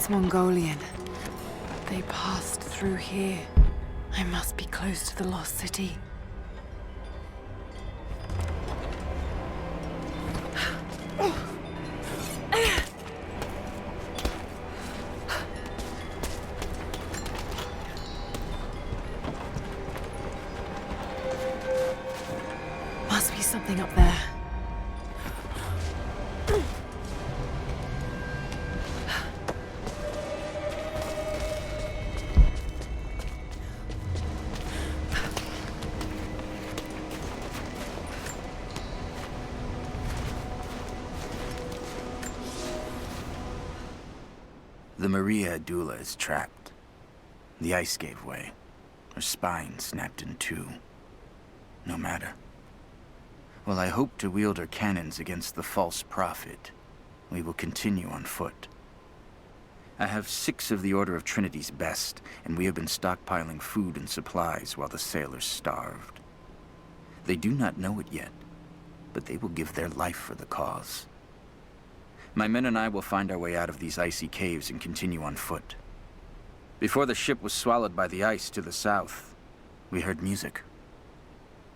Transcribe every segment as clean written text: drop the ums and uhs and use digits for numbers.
It's Mongolian. They passed through here. I must be close to the lost city. Must be something up there. The Maria Adula is trapped. The ice gave way. Her spine snapped in two. No matter. While I hope to wield her cannons against the false prophet, we will continue on foot. I have 6 of the Order of Trinity's best, and we have been stockpiling food and supplies while the sailors starved. They do not know it yet, but they will give their life for the cause. My men and I will find our way out of these icy caves and continue on foot. Before the ship was swallowed by the ice to the south, we heard music.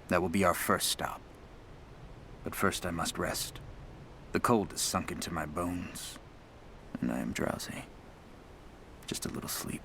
That will be our first stop. But first I must rest. The cold has sunk into my bones, and I am drowsy. Just a little sleep.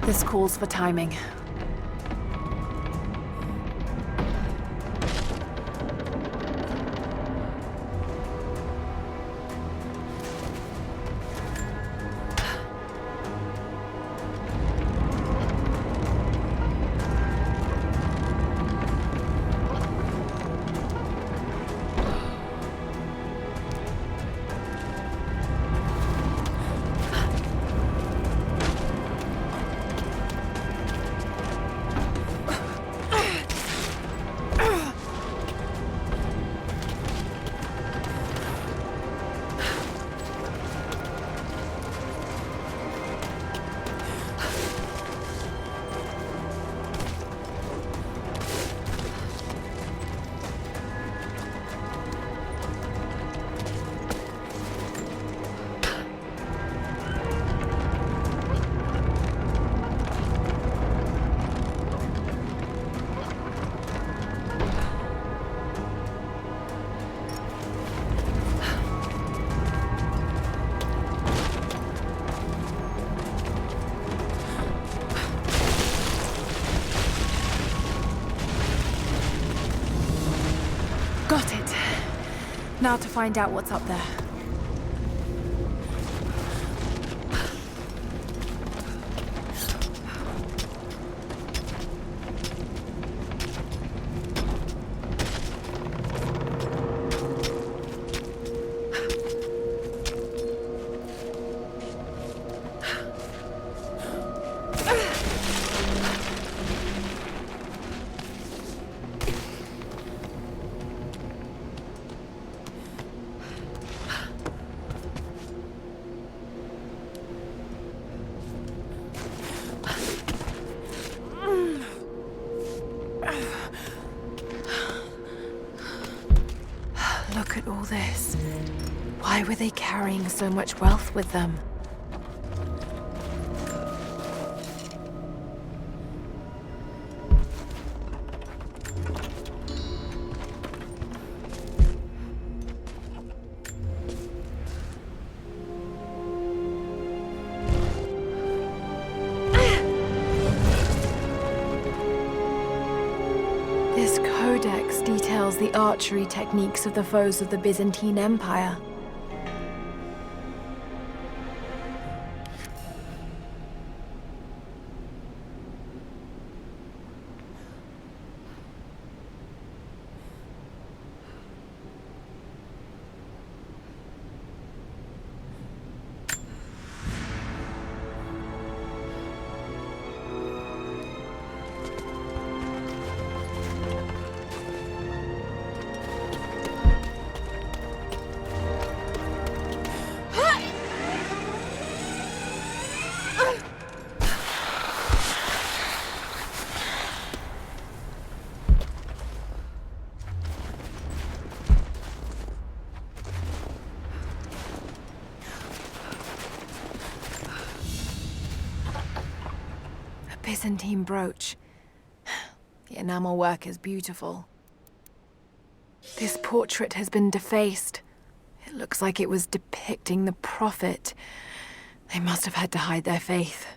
This calls for timing. Got it. Now to find out what's up there. at all this. Why were they carrying so much wealth with them? This codex details the archery techniques of the foes of the Byzantine Empire. Byzantine brooch. The enamel work is beautiful. This portrait has been defaced. It looks like it was depicting the Prophet. They must have had to hide their faith.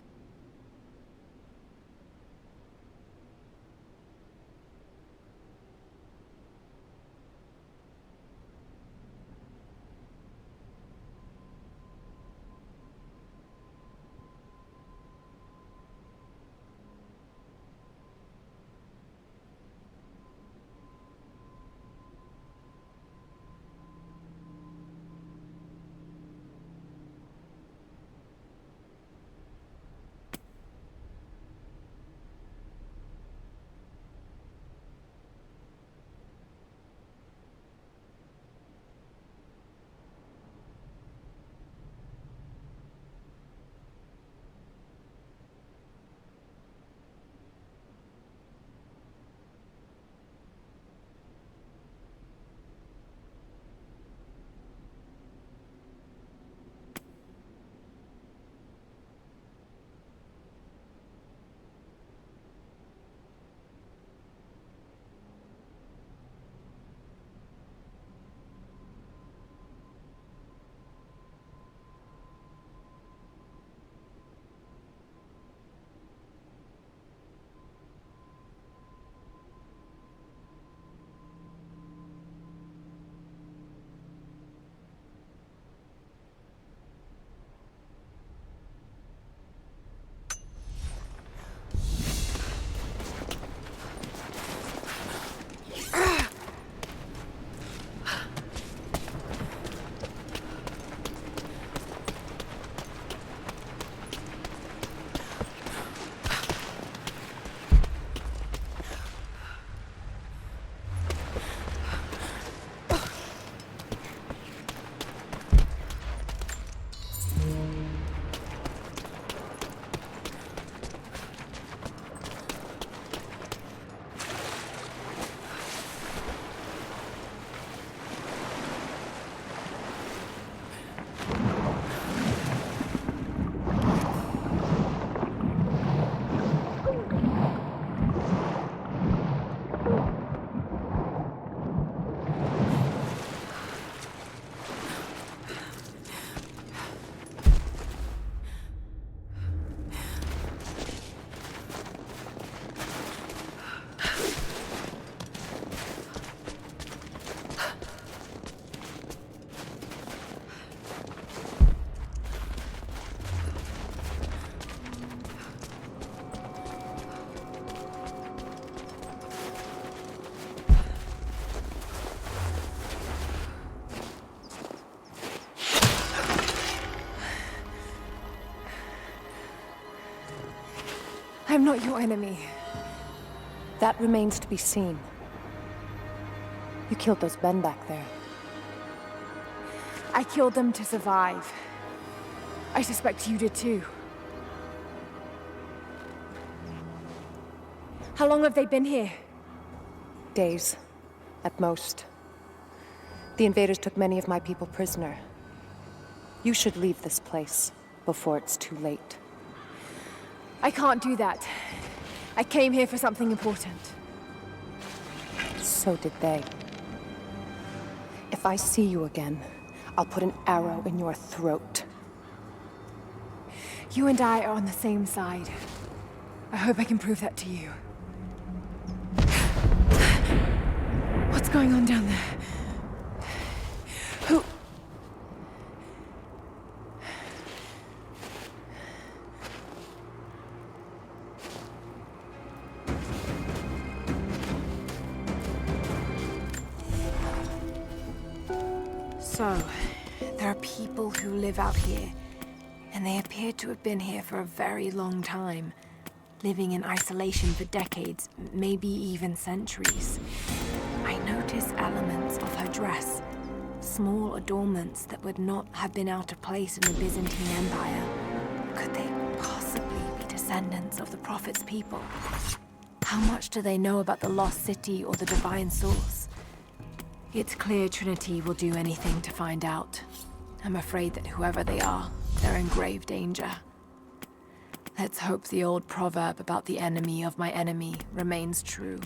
I'm not your enemy. That remains to be seen. You killed those men back there. I killed them to survive. I suspect you did too. How long have they been here? Days, at most. The invaders took many of my people prisoner. You should leave this place before it's too late. I can't do that. I came here for something important. So did they. If I see you again, I'll put an arrow in your throat. You and I are on the same side. I hope I can prove that to you. What's going on down there? Who... So, there are people who live out here, and they appear to have been here for a very long time, living in isolation for decades, maybe even centuries. I notice elements of her dress, small adornments that would not have been out of place in the Byzantine Empire. Could they possibly be descendants of the Prophet's people? How much do they know about the Lost City or the Divine Source? It's clear Trinity will do anything to find out. I'm afraid that whoever they are, they're in grave danger. Let's hope the old proverb about the enemy of my enemy remains true.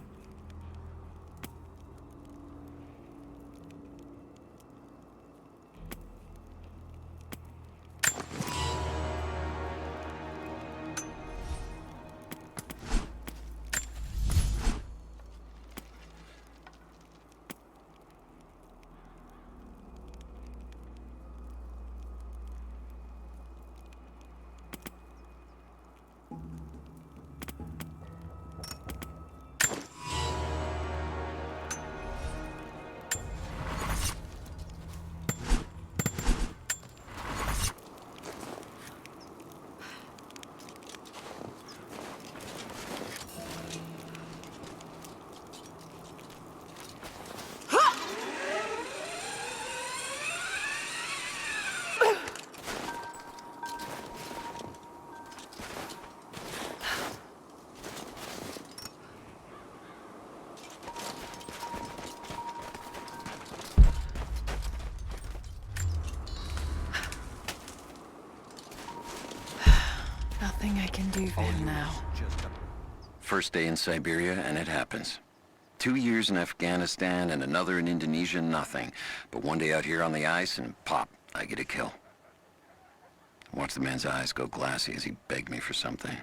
Nothing I can do for him now. First day in Siberia, and it happens. 2 years in Afghanistan and another in Indonesia, nothing. But one day out here on the ice, and pop, I get a kill. Watch the man's eyes go glassy as he begged me for something.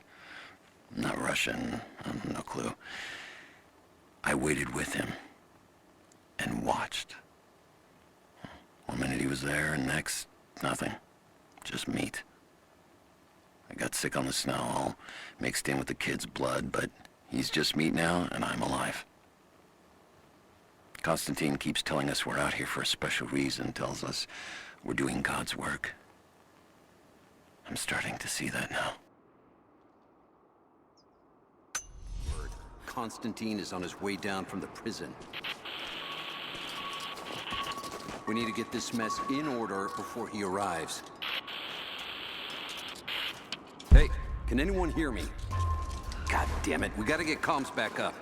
Not Russian, no clue. I waited with him and watched. One minute he was there, and next, nothing. Just meat. I got sick on the snow, all mixed in with the kid's blood, but he's just meat now, and I'm alive. Constantine keeps telling us we're out here for a special reason, tells us we're doing God's work. I'm starting to see that now. Constantine is on his way down from the prison. We need to get this mess in order before he arrives. Hey, can anyone hear me? God damn it, we gotta get comms back up.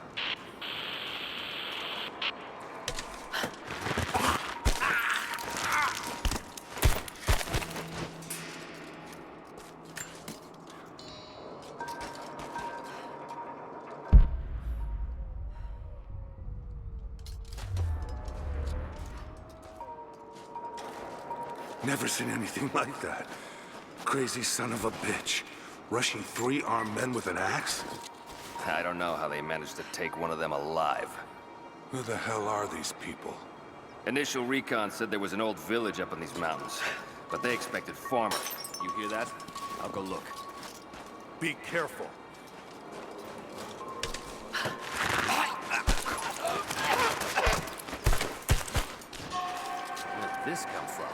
Never seen anything like that. Crazy son of a bitch. Rushing 3 armed men with an axe? I don't know how they managed to take one of them alive. Who the hell are these people? Initial recon said there was an old village up in these mountains, but they expected farmers. You hear that? I'll go look. Be careful. Where'd this come from?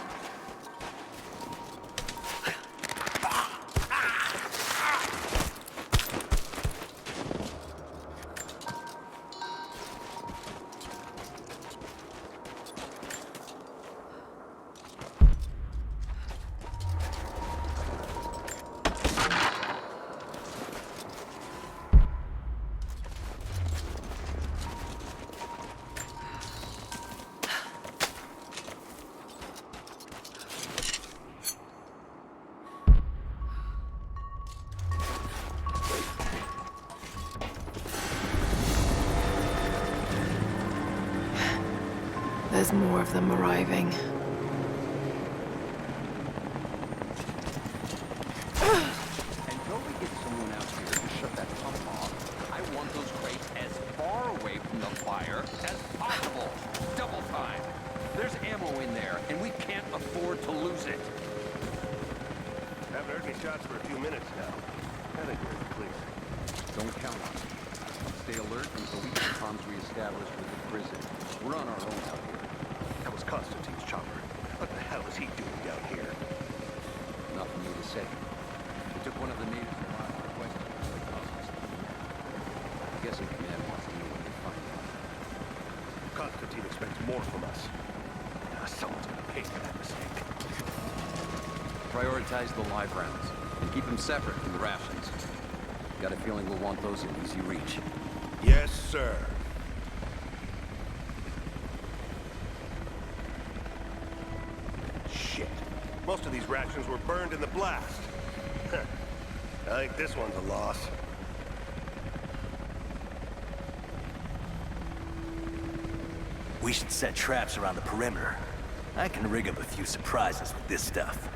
there's more of them arriving. And go we get someone out here to shut that pump off. I want those crates as far away from the fire as possible. Double time. There's ammo in there, and we can't afford to lose it. Haven't heard any shots for a few minutes now. I think we're in the clear. Don't count on it. Stay alert until we get comms reestablished with the prison. We're on our own out here. That was Constantine's chopper. What the hell is he doing down here? Not for me to say. We took one of the natives alive on a quest to the Constantine. I'm guessing Command wants to know what they find out. Constantine expects more from us. Someone's gonna pay for that mistake. Prioritize the live rounds and keep them separate from the rations. Got a feeling we'll want those in easy reach. Yes, sir. Shit. Most of these rations were burned in the blast. I think this one's a loss. We should set traps around the perimeter. I can rig up a few surprises with this stuff.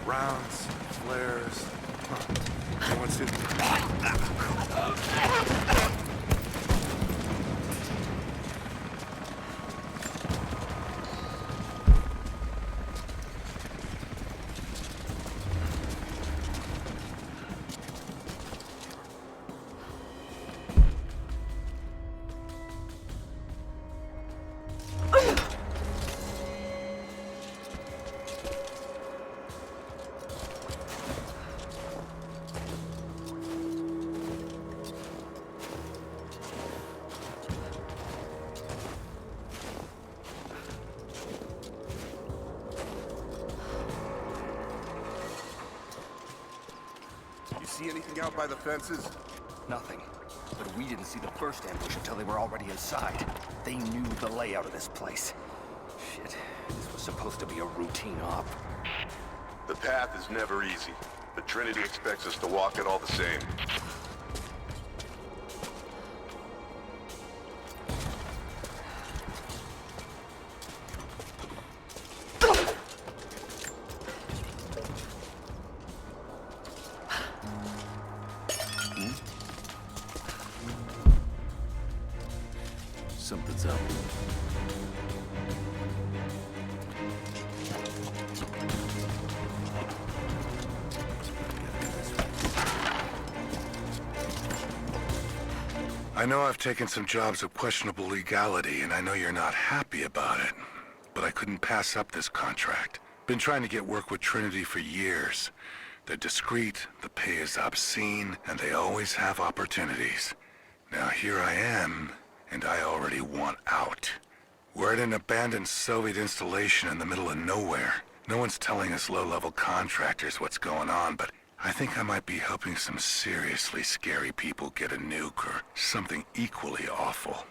Rounds, flares. Anyone see? See anything out by the fences? Nothing. But we didn't see the first ambush until they were already inside. They knew the layout of this place. Shit, this was supposed to be a routine op. The path is never easy, but Trinity expects us to walk it all the same. Something's up. I know I've taken some jobs of questionable legality, and I know you're not happy about it. But I couldn't pass up this contract. Been trying to get work with Trinity for years. They're discreet, the pay is obscene, and they always have opportunities. Now here I am, and I already want out. We're at an abandoned Soviet installation in the middle of nowhere. No one's telling us low-level contractors what's going on, but I think I might be helping some seriously scary people get a nuke or something equally awful.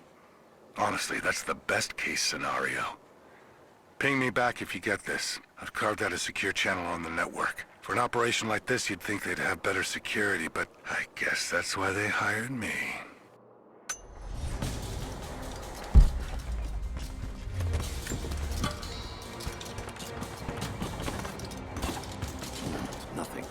Honestly, that's the best-case scenario. Ping me back if you get this. I've carved out a secure channel on the network. For an operation like this, you'd think they'd have better security, but I guess that's why they hired me. Nothing.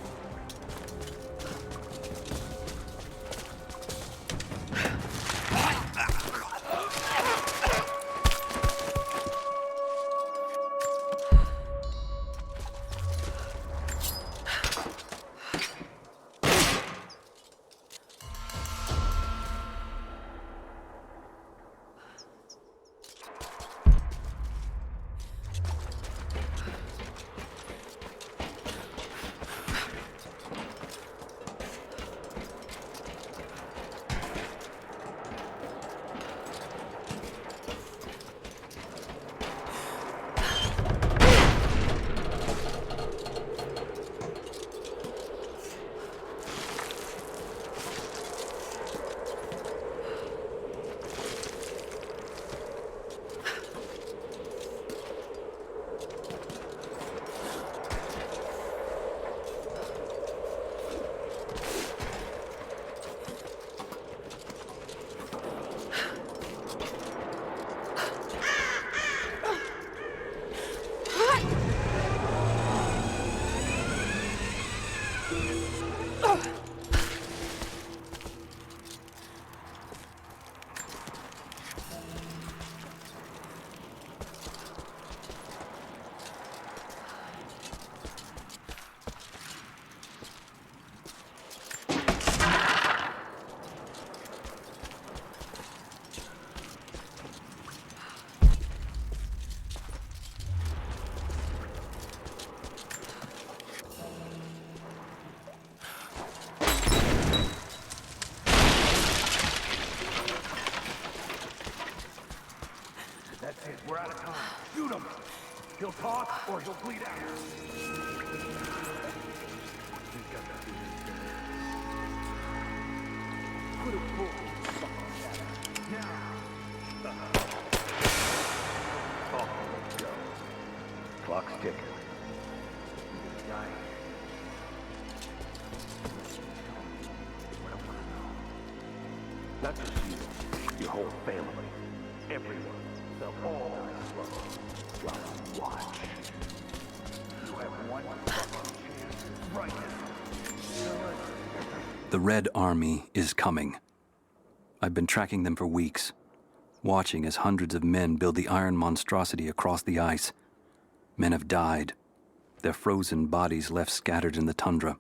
That's it, we're out of time. Shoot him! He'll talk or he'll bleed out. Put a bullet in the fucking shadow. Now! Oh, let's go. Clock's ticking. You're dying. Not just you, your whole family. Everyone. They'll all die slow. Well, watch. You have one fucking chance right now. The Red Army is coming. I've been tracking them for weeks, watching as hundreds of men build the iron monstrosity across the ice. Men have died, their frozen bodies left scattered in the tundra.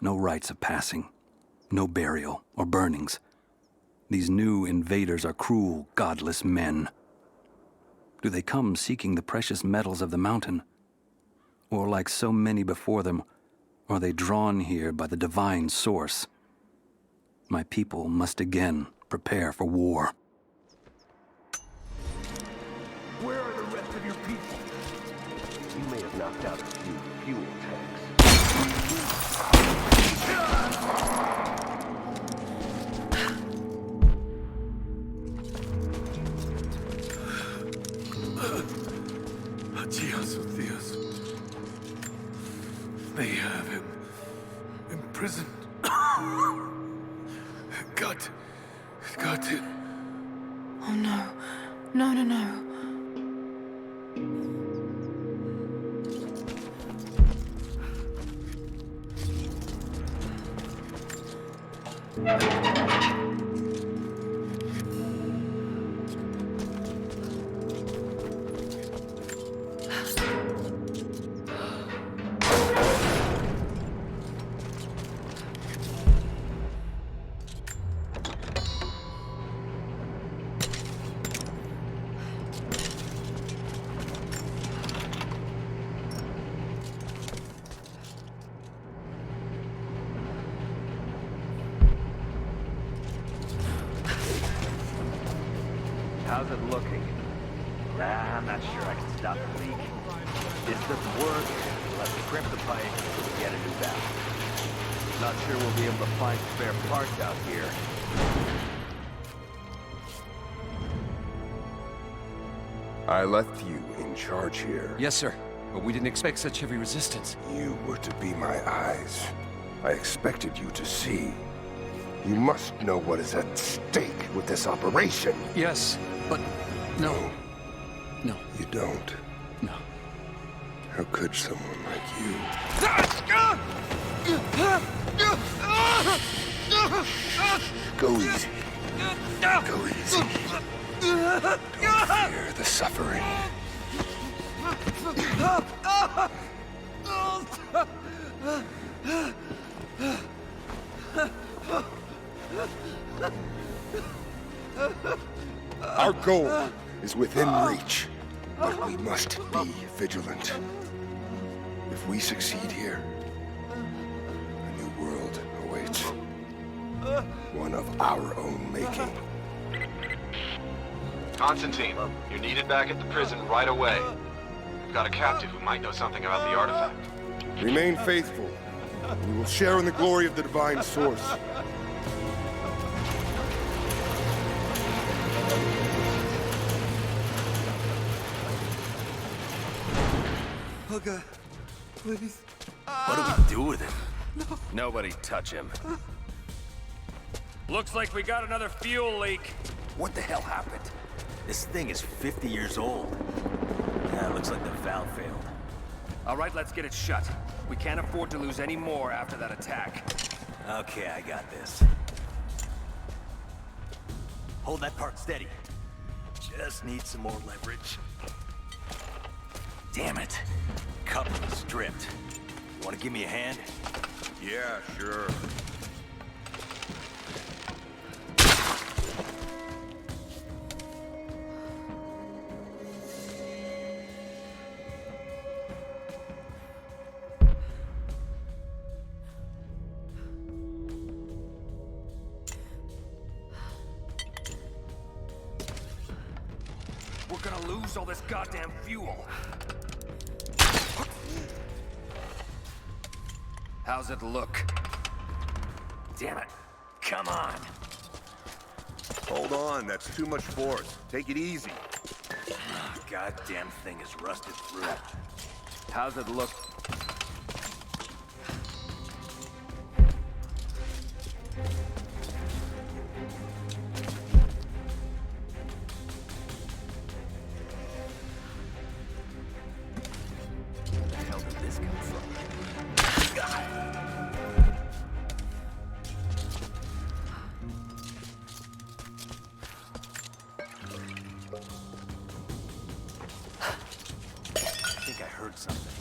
No rites of passing, no burial or burnings. These new invaders are cruel, godless men. Do they come seeking the precious metals of the mountain? Or like so many before them, are they drawn here by the divine source? My people must again prepare for war. Where are the rest of your people? You may have knocked out a few fuel tanks. Dios. They have him imprisoned. Got it. Oh no. No. How's it looking? I'm not sure I can stop the leak. This doesn't work. We'll have to crimp the pipe and get a new valve. Not sure we'll be able to find spare parts out here. I left you in charge here. Yes, sir. But we didn't expect such heavy resistance. You were to be my eyes. I expected you to see. You must know what is at stake with this operation. Yes, but no. No. You don't. No. How could someone like you? Go easy. Go easy. Don't fear the suffering. Our goal is within reach, but we must be vigilant. If we succeed here, a new world awaits. One of our own making. Constantine, you're needed back at the prison right away. We've got a captive who might know something about the artifact. Remain faithful. We will share in the glory of the Divine Source. Oh God, please. What do we do with him? No. Nobody touch him. Looks like we got another fuel leak. What the hell happened? This thing is 50 years old. Yeah, looks like the valve failed. All right, let's get it shut. We can't afford to lose any more after that attack. Okay, I got this. Hold that part steady. Just need some more leverage. Damn it. Coupling stripped. You want to give me a hand? Yeah, sure. We're gonna lose all this goddamn fuel. How's it look? Damn it. Come on. Hold on, that's too much force. Take it easy. Goddamn thing is rusted through. How's it look? Where the hell did this come from? I think I heard something.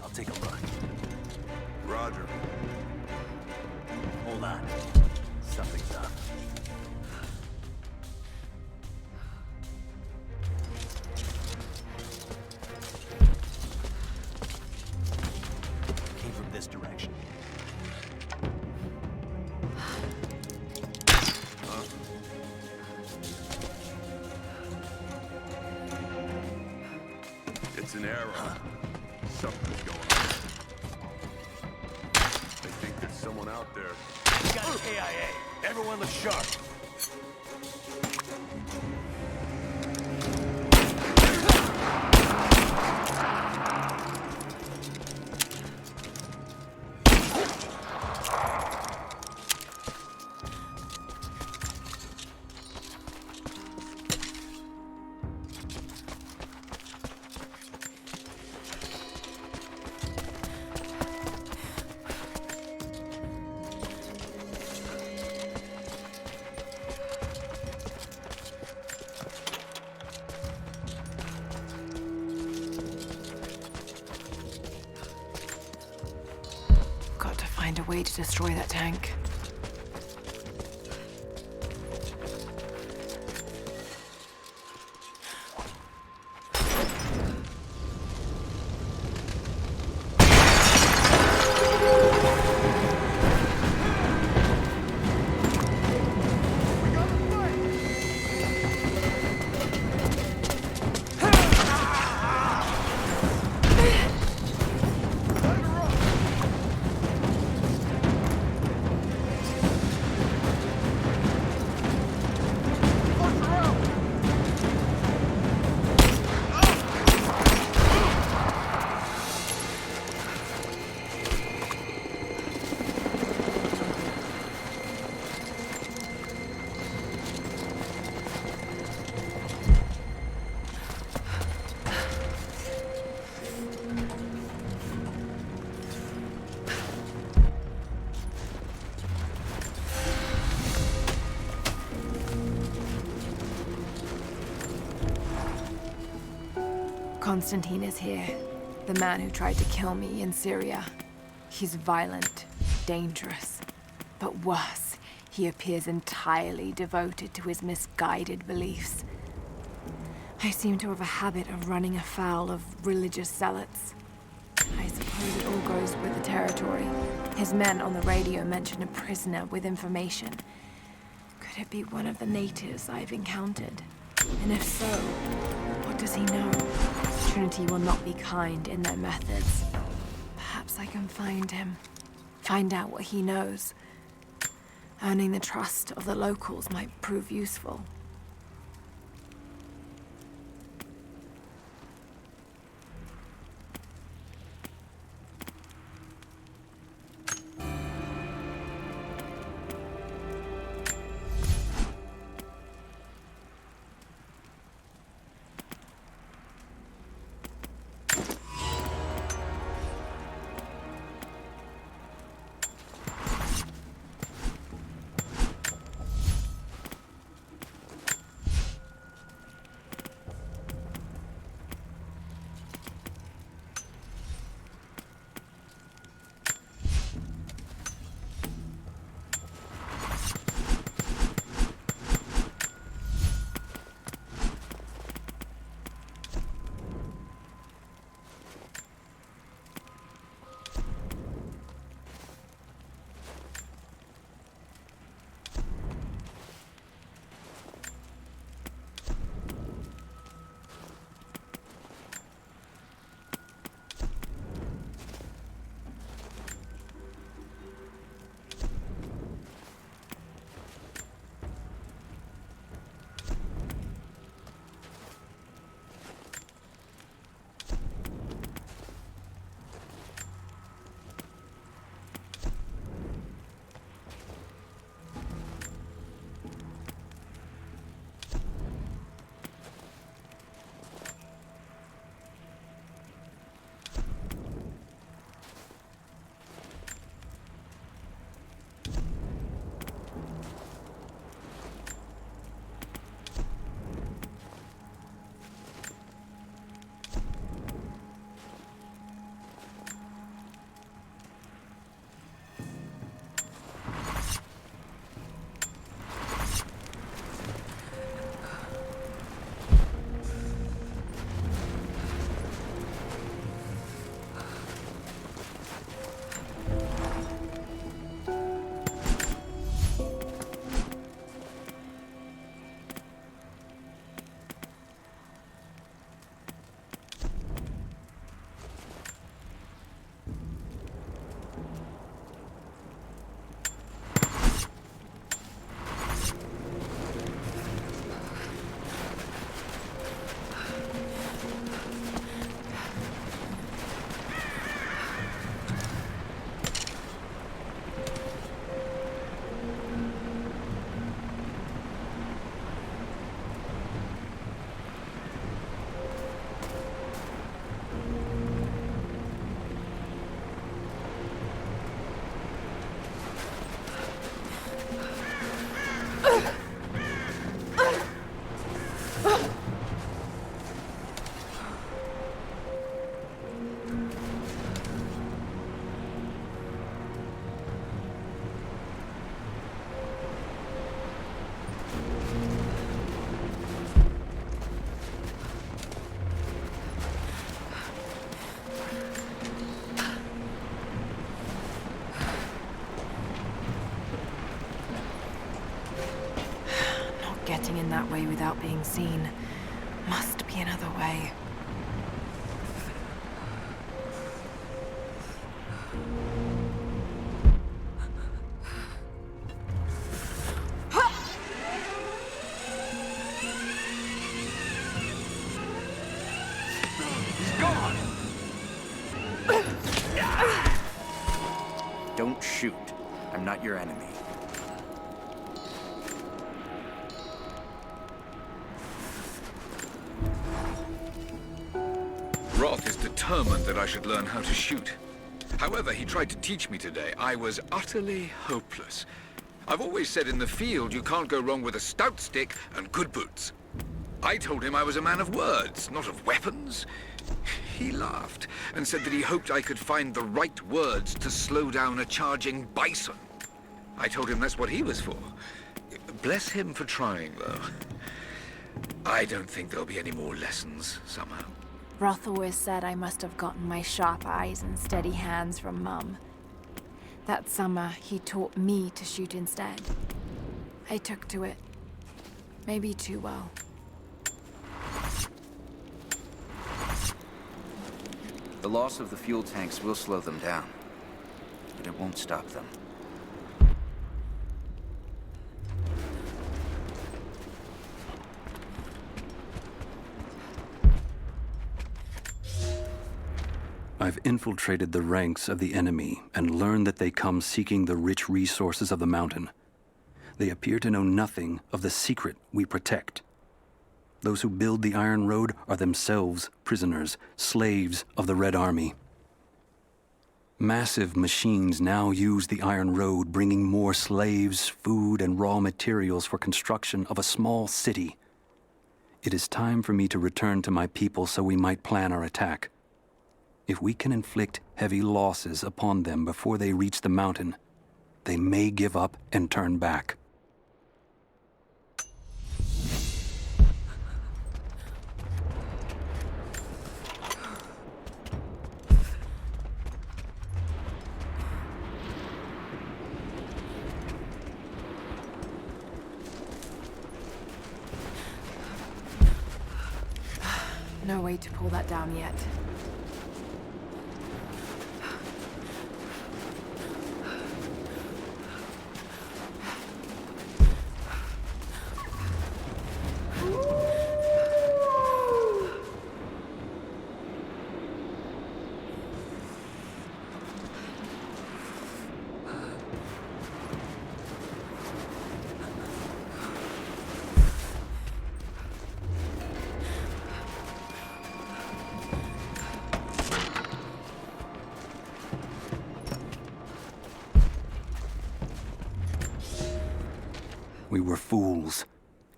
I'll take a look. Roger. Hold on. Something's up. Came from this direction. It's an error. Something's going on. They think there's someone out there. We got a KIA. Everyone look sharp. Got to find a way to destroy that tank. Constantine is here. The man who tried to kill me in Syria. He's violent, dangerous, but worse, he appears entirely devoted to his misguided beliefs. I seem to have a habit of running afoul of religious zealots. I suppose it all goes with the territory. His men on the radio mentioned a prisoner with information. Could it be one of the natives I've encountered? And if so, what does he know? Trinity will not be kind in their methods. Perhaps I can find him. Find out what he knows. Earning the trust of the locals might prove useful. Getting in that way without being seen. Must be another way. He's gone! Don't shoot. I'm not your enemy. Roth is determined that I should learn how to shoot. However, he tried to teach me today. I was utterly hopeless. I've always said in the field you can't go wrong with a stout stick and good boots. I told him I was a man of words, not of weapons. He laughed and said that he hoped I could find the right words to slow down a charging bison. I told him that's what he was for. Bless him for trying, though. I don't think there'll be any more lessons, somehow. Roth always said I must have gotten my sharp eyes and steady hands from Mum. That summer, he taught me to shoot instead. I took to it. Maybe too well. The loss of the fuel tanks will slow them down, but it won't stop them. I've infiltrated the ranks of the enemy and learned that they come seeking the rich resources of the mountain. They appear to know nothing of the secret we protect. Those who build the Iron Road are themselves prisoners, slaves of the Red Army. Massive machines now use the Iron Road, bringing more slaves, food, and raw materials for construction of a small city. It is time for me to return to my people so we might plan our attack. If we can inflict heavy losses upon them before they reach the mountain, they may give up and turn back. No way to pull that down yet. We were fools.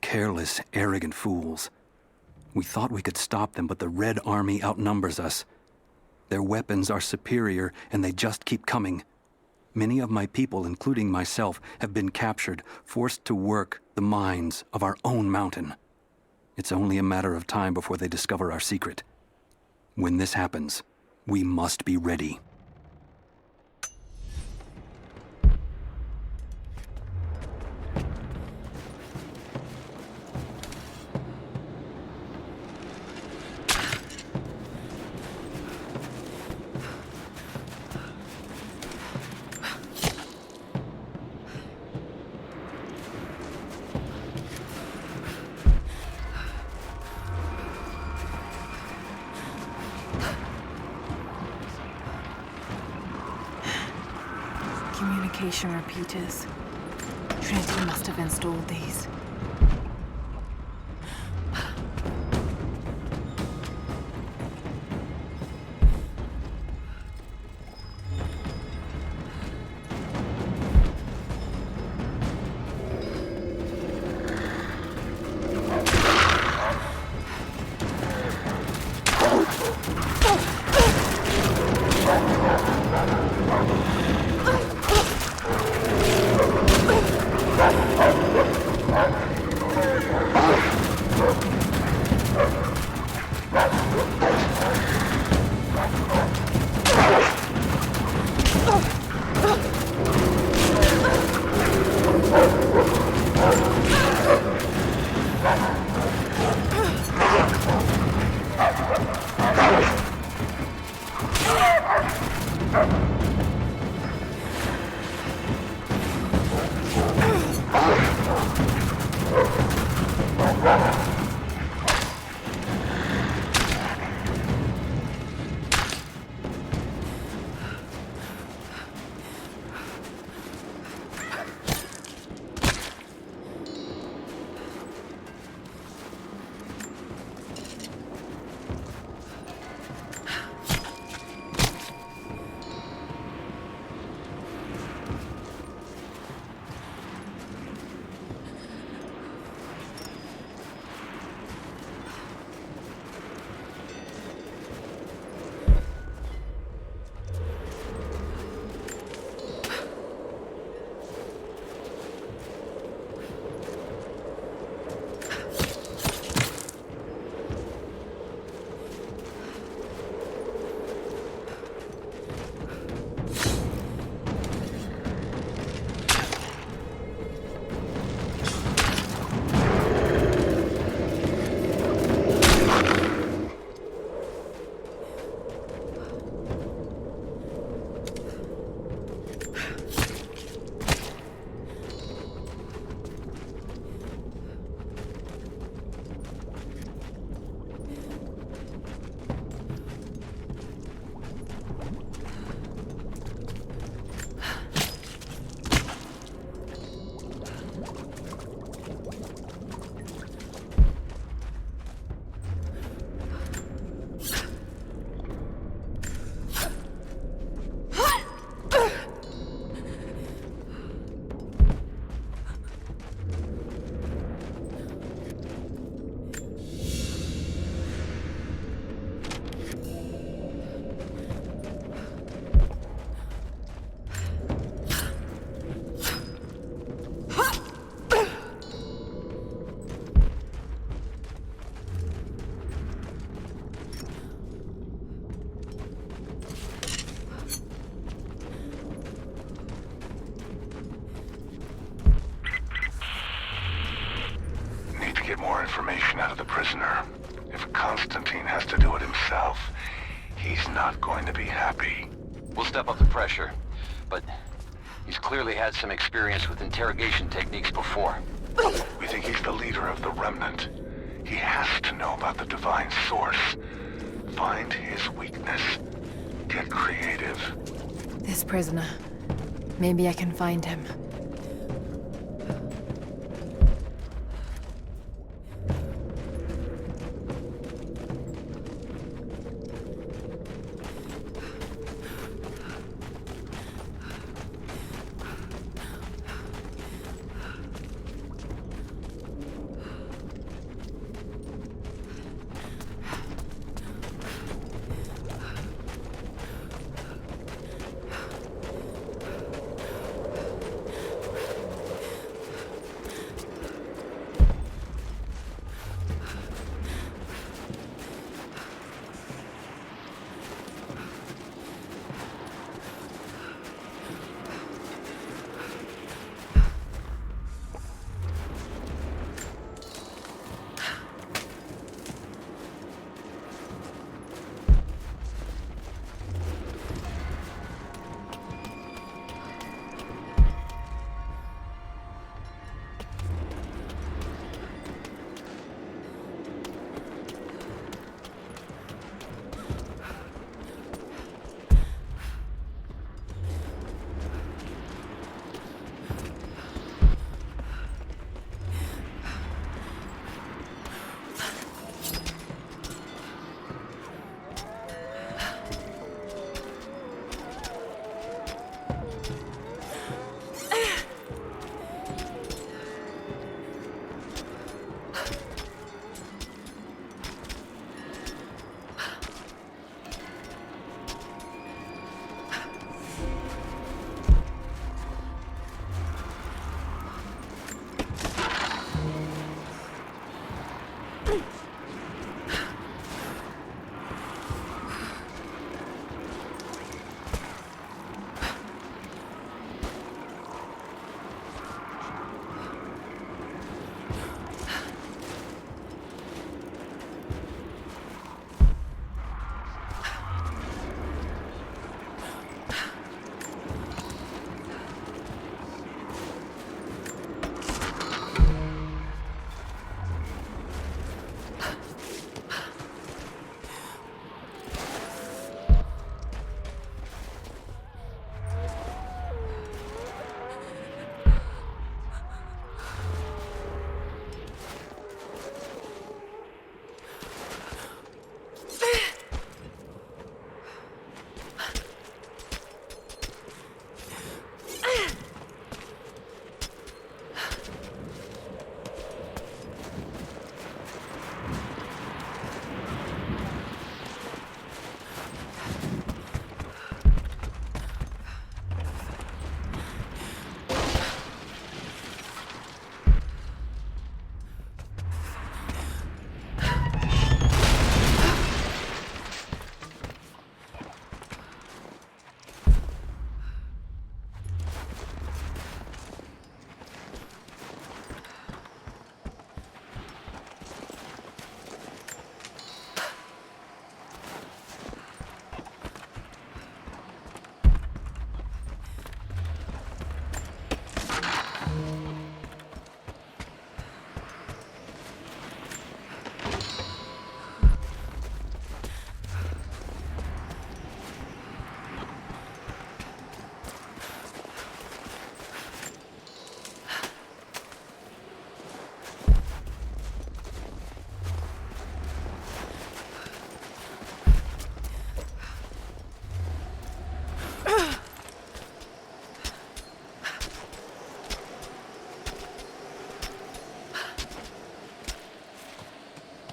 Careless, arrogant fools. We thought we could stop them, but the Red Army outnumbers us. Their weapons are superior, and they just keep coming. Many of my people, including myself, have been captured, forced to work the mines of our own mountain. It's only a matter of time before they discover our secret. When this happens, we must be ready. Communication repeaters. Trinity must have installed these. information out of the prisoner. If Constantine has to do it himself, he's not going to be happy. We'll step up the pressure, but he's clearly had some experience with interrogation techniques before. We think he's the leader of the Remnant. He has to know about the Divine Source. Find his weakness. Get creative. This prisoner. Maybe I can find him.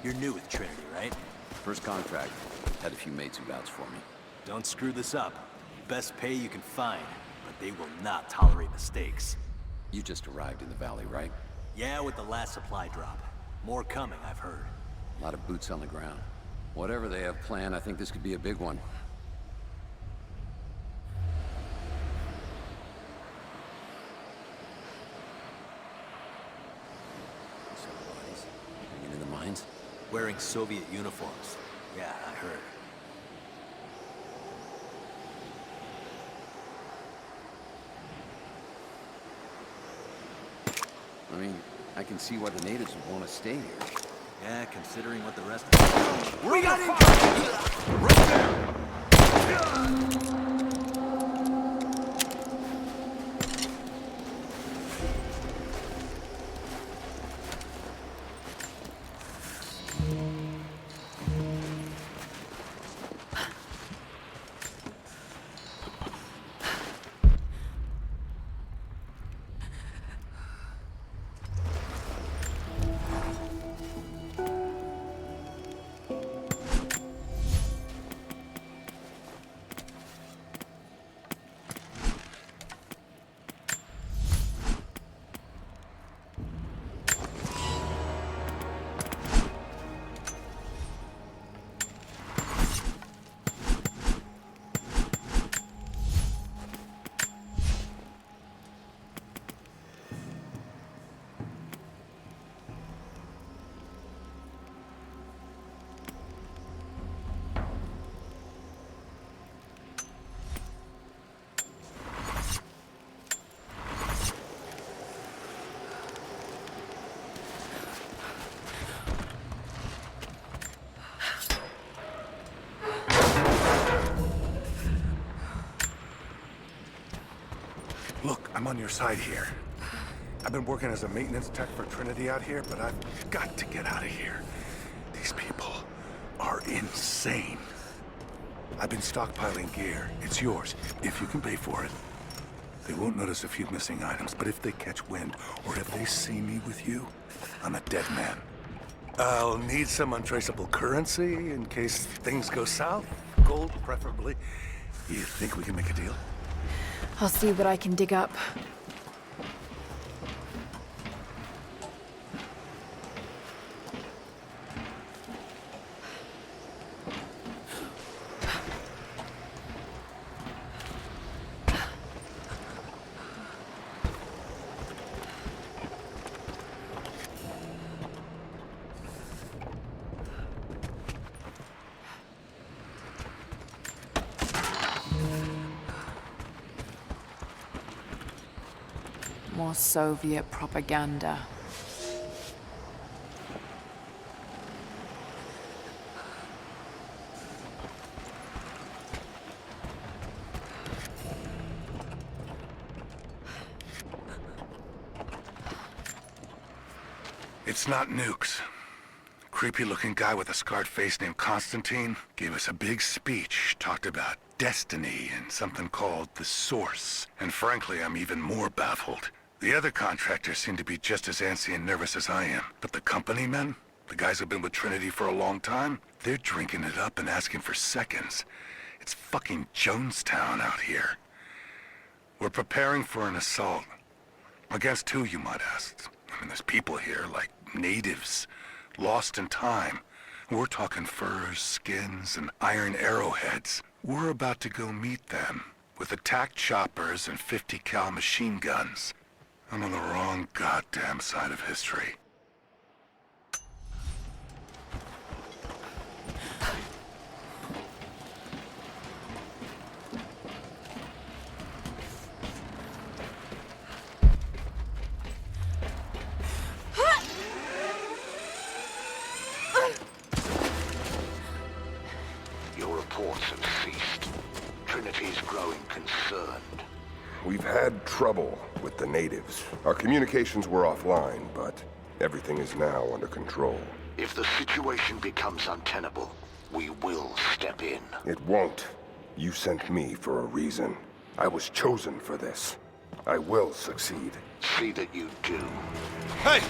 You're new with Trinity, right? First contract. Had a few mates who vouched for me. Don't screw this up. Best pay you can find, but they will not tolerate mistakes. You just arrived in the valley, right? Yeah, with the last supply drop. More coming, I've heard. A lot of boots on the ground. Whatever they have planned, I think this could be a big one. wearing Soviet uniforms. Yeah, I heard. I mean, I can see why the natives would want to stay here. Yeah, considering what the rest of We got incoming! Right there! Look, I'm on your side here. I've been working as a maintenance tech for Trinity out here, but I've got to get out of here. These people are insane. I've been stockpiling gear. It's yours, if you can pay for it. They won't notice a few missing items, but if they catch wind, or if they see me with you, I'm a dead man. I'll need some untraceable currency in case things go south. Gold, preferably. You think we can make a deal? I'll see what I can dig up. More Soviet propaganda. It's not nukes. Creepy-looking guy with a scarred face named Constantine gave us a big speech, talked about destiny and something called the Source. And frankly, I'm even more baffled. The other contractors seem to be just as antsy and nervous as I am. But the company men, the guys who've been with Trinity for a long time, they're drinking it up and asking for seconds. It's fucking Jonestown out here. We're preparing for an assault. Against who, you might ask? I mean, there's people here, like natives, lost in time. We're talking furs, skins, and iron arrowheads. We're about to go meet them with attack choppers and 50 cal machine guns. I'm on the wrong goddamn side of history. Your reports have ceased. Trinity's growing concerned. We've had trouble with the natives. Our communications were offline, but everything is now under control. If the situation becomes untenable, we will step in. It won't. You sent me for a reason. I was chosen for this. I will succeed. See that you do. Hey!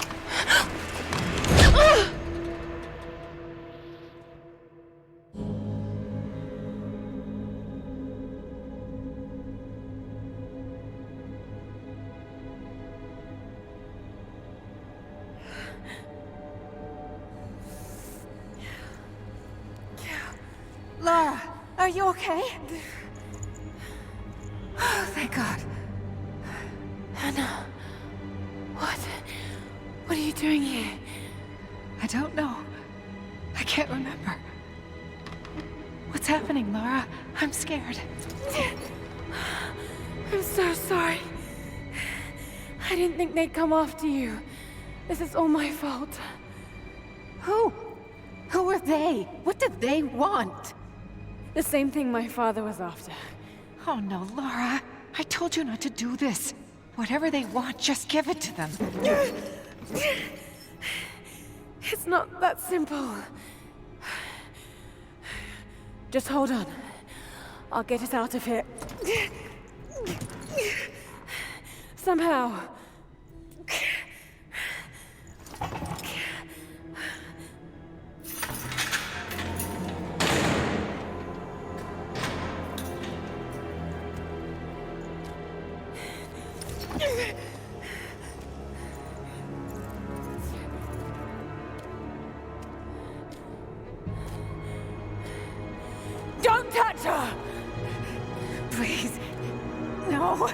Lara, are you okay? Oh, thank God. Anna, what are you doing here? I don't know. I can't remember. What's happening, Lara? I'm scared. I'm so sorry. I didn't think they'd come after you. This is all my fault. Who? Who are they? What do they want? The same thing my father was after. Oh no, Lara. I told you not to do this. Whatever they want, just give it to them. It's not that simple. Just hold on. I'll get us out of here. Somehow. Don't touch her! Please. No.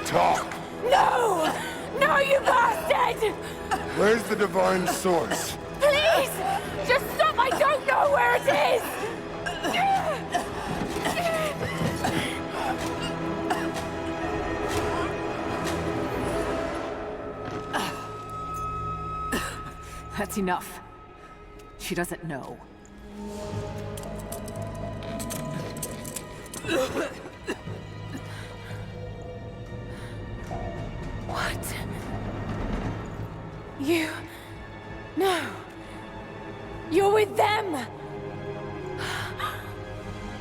Talk! No! No, you bastard! Where's the divine source? Please! Just stop! I don't know where it is! That's enough. She doesn't know. What? You... No. You're with them!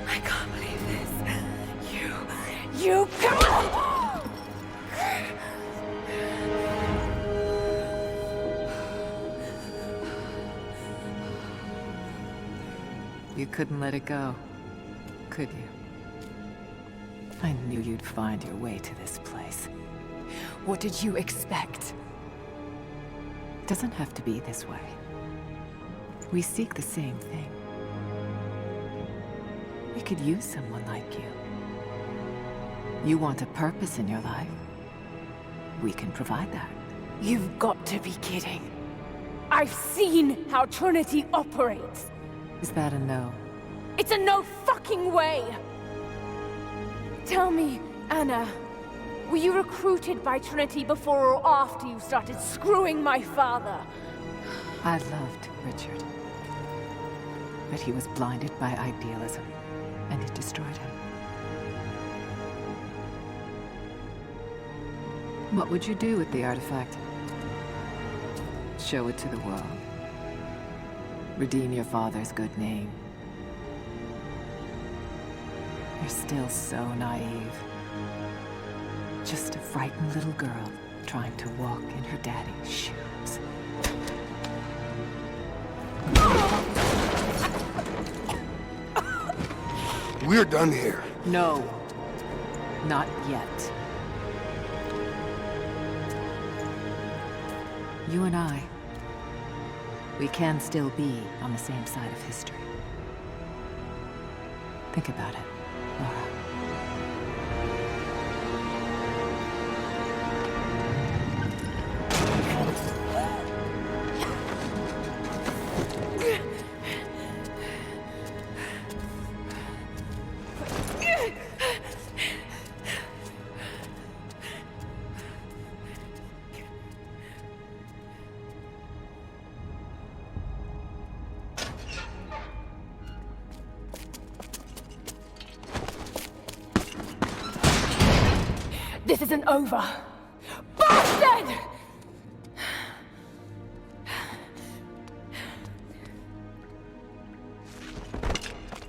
I can't believe this. You come! You couldn't let it go, could you? I knew you'd find your way to this place. What did you expect? It doesn't have to be this way. We seek the same thing. We could use someone like you. You want a purpose in your life. We can provide that. You've got to be kidding. I've seen how Trinity operates. Is that a no? It's a no fucking way! Tell me, Anna, were you recruited by Trinity before or after you started screwing my father? I loved Richard. But he was blinded by idealism, and it destroyed him. What would you do with the artifact? Show it to the world. Redeem your father's good name. You're still so naive. Just a frightened little girl trying to walk in her daddy's shoes. We're done here. No. Not yet. You and I, we can still be on the same side of history. Think about it, Lara. This isn't over. Bastard!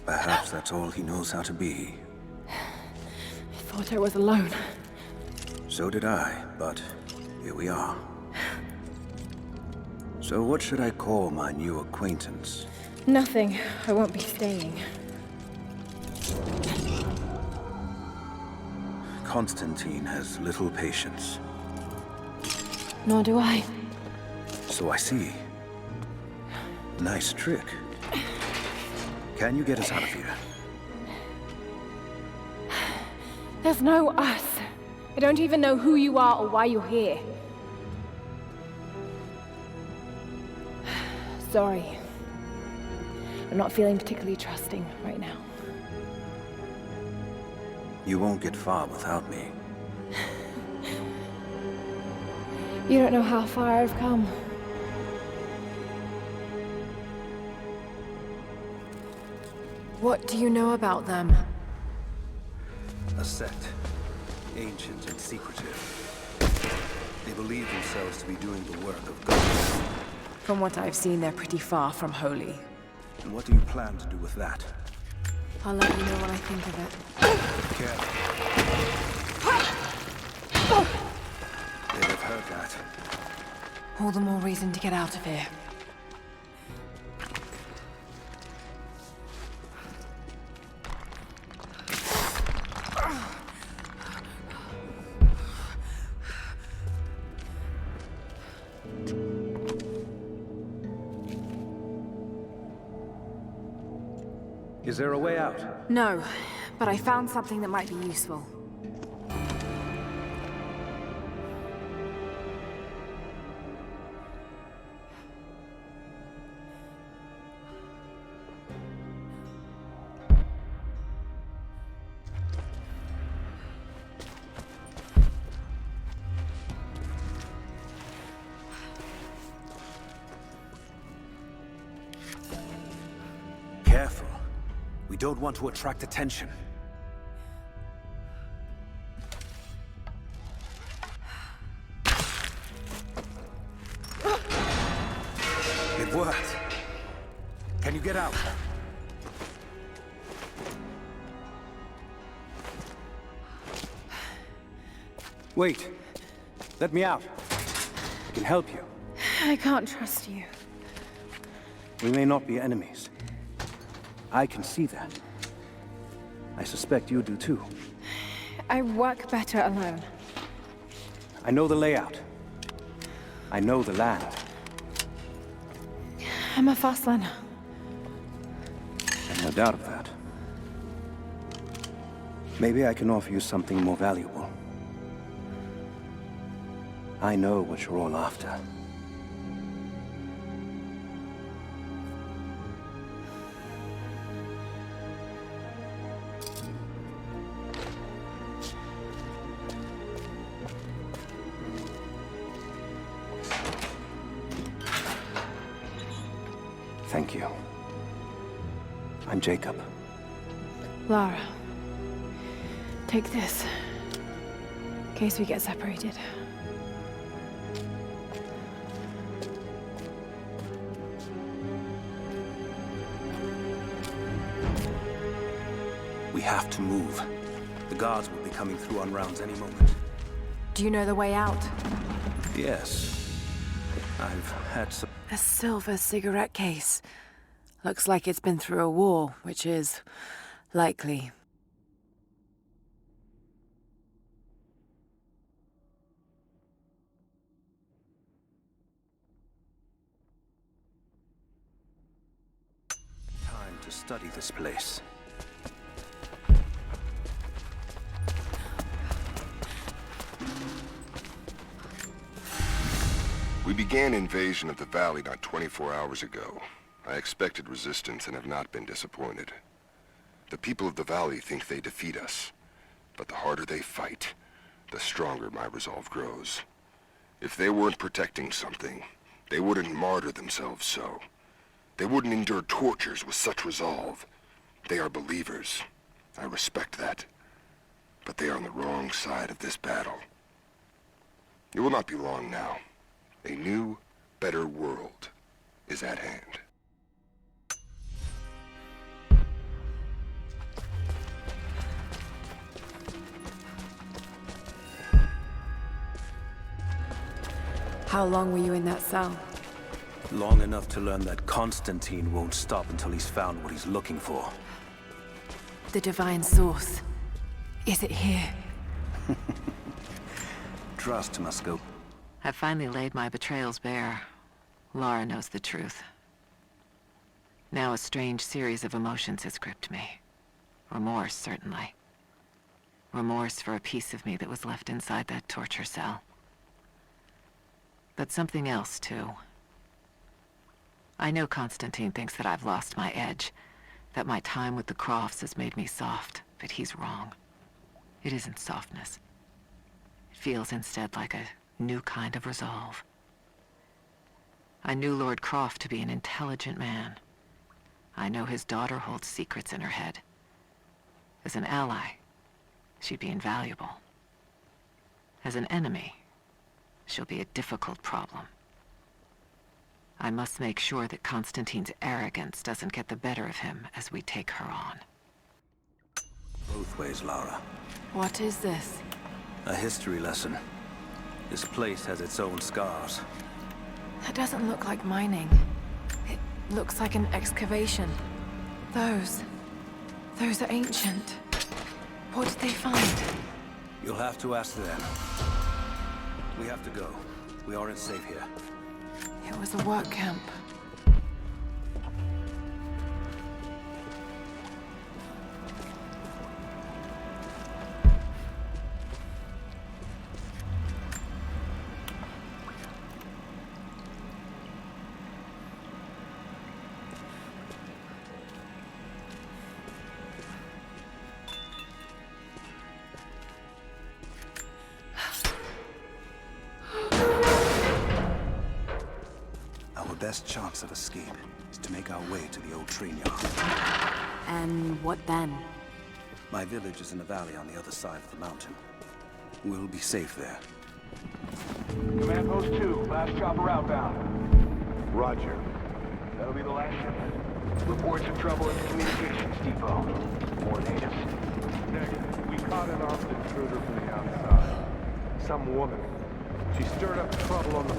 Perhaps that's all he knows how to be. I thought I was alone. So did I, but here we are. So what should I call my new acquaintance? Nothing. I won't be staying. Constantine has little patience. Nor do I. So I see. Nice trick. Can you get us out of here? There's no us. I don't even know who you are or why you're here. Sorry. I'm not feeling particularly trusting right now. You won't get far without me. You don't know how far I've come. What do you know about them? A sect. Ancient and secretive. They believe themselves to be doing the work of God. From what I've seen, they're pretty far from holy. And what do you plan to do with that? I'll let you know what I think of it. Careful. They'd have heard that. All the more reason to get out of here. Is there a way out? No, but I found something that might be useful. Careful. We don't want to attract attention. It worked. Can you get out? Wait. Let me out. I can help you. I can't trust you. We may not be enemies. I can see that. I suspect you do too. I work better alone. I know the layout. I know the land. I'm a fast learner. I've no doubt of that. Maybe I can offer you something more valuable. I know what you're all after. Thank you. I'm Jacob. Lara. Take this. In case we get separated. We have to move. The guards will be coming through on rounds any moment. Do you know the way out? Yes. I've had some... A silver cigarette case. Looks like it's been through a war, which is likely. Time to study this place. We began invasion of the valley not 24 hours ago. I expected resistance and have not been disappointed. The people of the valley think they defeat us, but the harder they fight, the stronger my resolve grows. If they weren't protecting something, they wouldn't martyr themselves so. They wouldn't endure tortures with such resolve. They are believers. I respect that. But they are on the wrong side of this battle. It will not be long now. A new, better world is at hand. How long were you in that cell? Long enough to learn that Constantine won't stop until he's found what he's looking for. The divine source. Is it here? Trust, Musco. I've finally laid my betrayals bare. Lara knows the truth. Now a strange series of emotions has gripped me. Remorse, certainly. Remorse for a piece of me that was left inside that torture cell. But something else, too. I know Constantine thinks that I've lost my edge, that my time with the Crofts has made me soft, but he's wrong. It isn't softness. It feels instead like a new kind of resolve. I knew Lord Croft to be an intelligent man. I know his daughter holds secrets in her head. As an ally, she'd be invaluable. As an enemy, she'll be a difficult problem. I must make sure that Constantine's arrogance doesn't get the better of him as we take her on. Both ways, Lara. What is this? A history lesson. This place has its own scars. That doesn't look like mining. It looks like an excavation. Those are ancient. What did they find? You'll have to ask them. We have to go. We aren't safe here. It was a work camp. Best chance of escape is to make our way to the old train yard. And what then? My village is in a valley on the other side of the mountain. We'll be safe there. Command Post 2, last chopper outbound. Roger. That'll be the last shipment. Reports of trouble at the communications depot. More natives. Negative. We caught an armed intruder from the outside. Some woman. She stirred up trouble on the...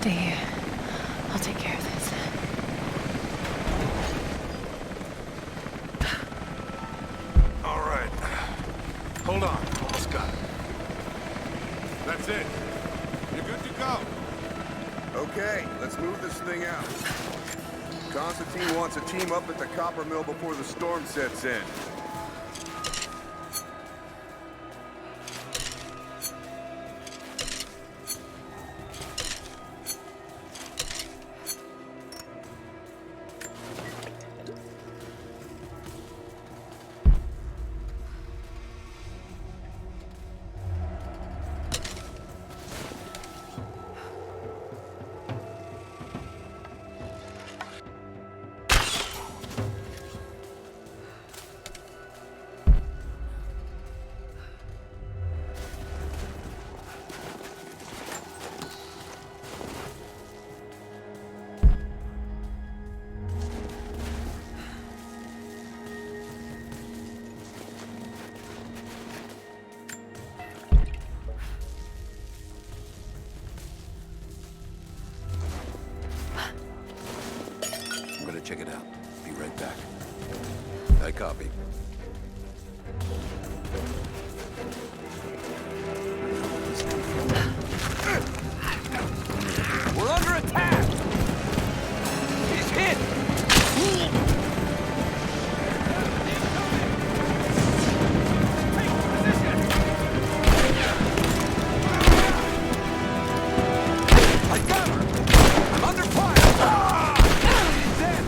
Stay here. I'll take care of this. All right. Hold on. Almost got it. That's it. You're good to go. Okay, let's move this thing out. Constantine wants a team up at the copper mill before the storm sets in. Check it out. Be right back. I copy. We're under attack! He's hit! I got her! I'm under fire! He's dead!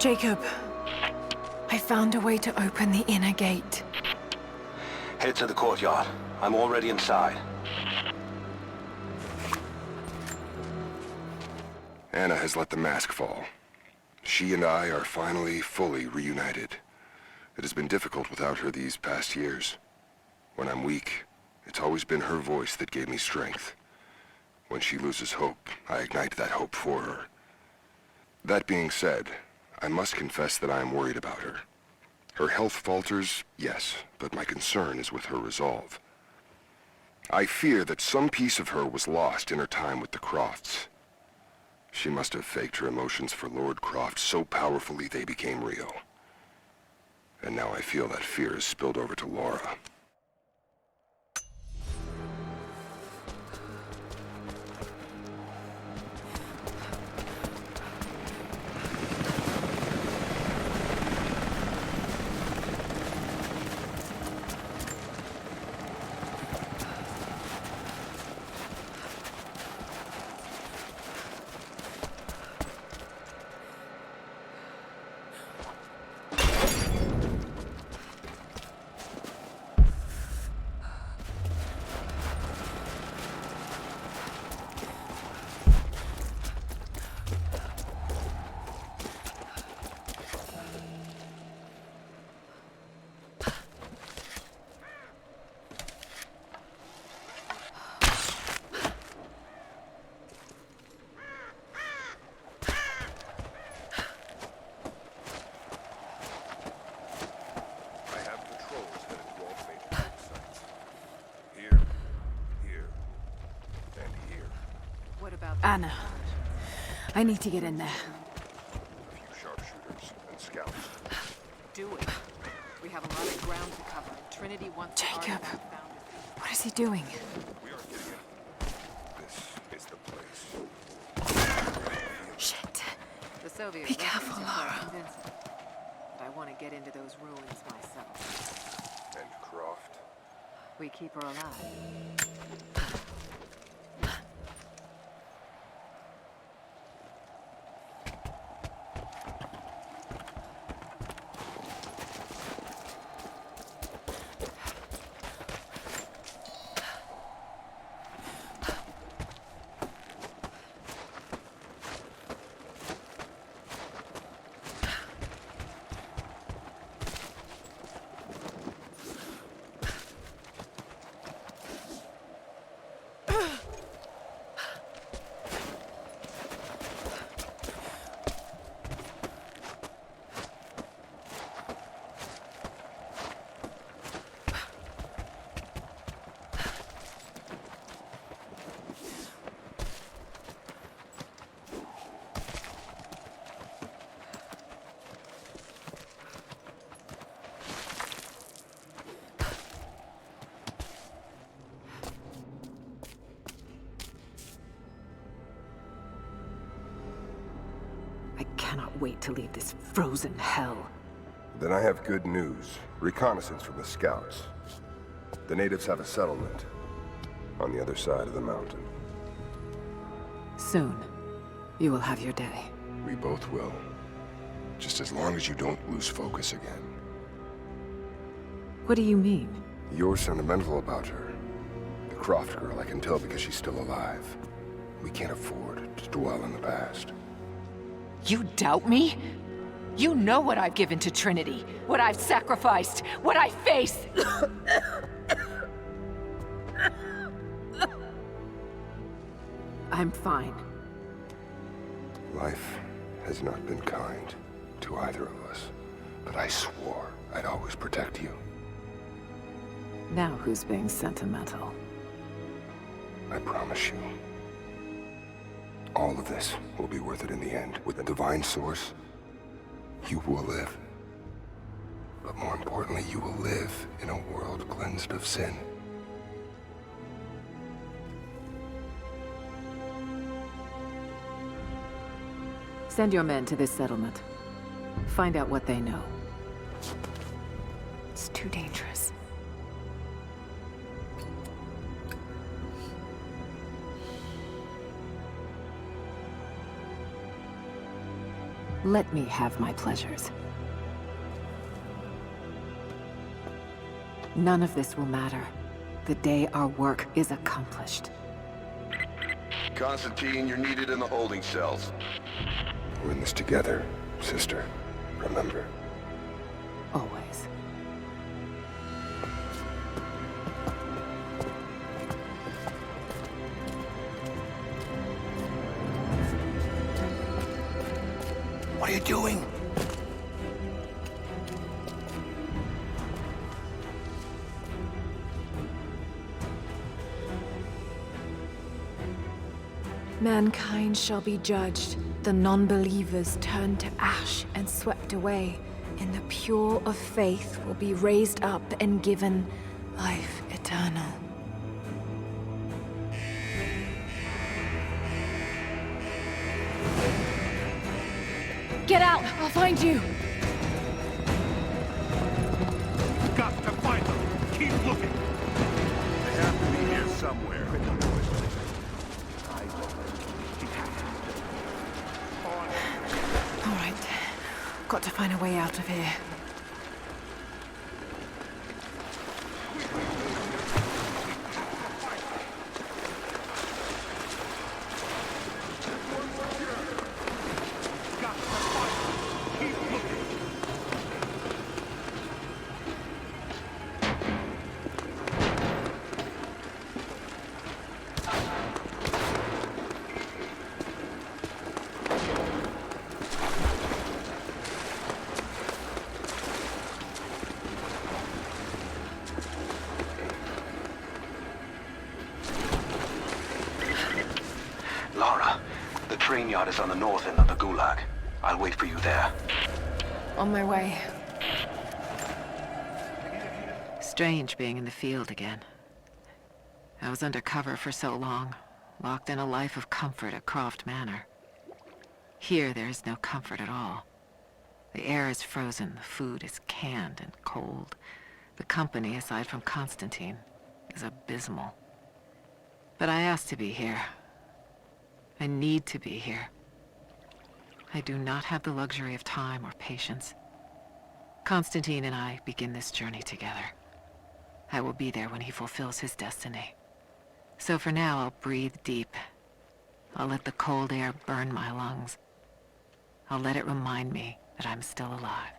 Jacob, I found a way to open the inner gate. Head to the courtyard. I'm already inside. Anna has let the mask fall. She and I are finally fully reunited. It has been difficult without her these past years. When I'm weak, it's always been her voice that gave me strength. When she loses hope, I ignite that hope for her. That being said, I must confess that I am worried about her. Her health falters, yes, but my concern is with her resolve. I fear that some piece of her was lost in her time with the Crofts. She must have faked her emotions for Lord Croft so powerfully they became real. And now I feel that fear has spilled over to Laura. Anna, I need to get in there. A few sharpshooters and scouts. Do it. We have a lot of ground to cover. Trinity wants Jacob, what is he doing? We aren't getting in. This is the place. Shit. The Soviets Be careful, Laura. But I want to get into those ruins myself. And Croft? We keep her alive. I cannot wait to leave this frozen hell. Then I have good news. Reconnaissance from the scouts. The natives have a settlement on the other side of the mountain. Soon, you will have your day. We both will. Just as long as you don't lose focus again. What do you mean? You're sentimental about her. The Croft girl, I can tell because she's still alive. We can't afford to dwell in the past. You doubt me? You know what I've given to Trinity, what I've sacrificed, what I face. I'm fine. Life has not been kind to either of us, but I swore I'd always protect you. Now who's being sentimental? I promise you. All of this will be worth it in the end. With the divine source, you will live. But more importantly, you will live in a world cleansed of sin. Send your men to this settlement. Find out what they know. It's too dangerous. Let me have my pleasures. None of this will matter the day our work is accomplished. Constantine, you're needed in the holding cells. We're in this together, sister. Remember. Always. What are you doing? Mankind shall be judged. The non-believers turned to ash and swept away. And the pure of faith will be raised up and given life eternal. Get out! I'll find you! Got to find them! Keep looking! They have to be here somewhere. All right. Got to find a way out of here. Lara, the train yard is on the north end of the Gulag. I'll wait for you there. On my way. Strange being in the field again. I was undercover for so long, locked in a life of comfort at Croft Manor. Here there is no comfort at all. The air is frozen, the food is canned and cold. The company, aside from Constantine, is abysmal. But I asked to be here. I need to be here. I do not have the luxury of time or patience. Constantine and I begin this journey together. I will be there when he fulfills his destiny. So for now, I'll breathe deep. I'll let the cold air burn my lungs. I'll let it remind me that I'm still alive.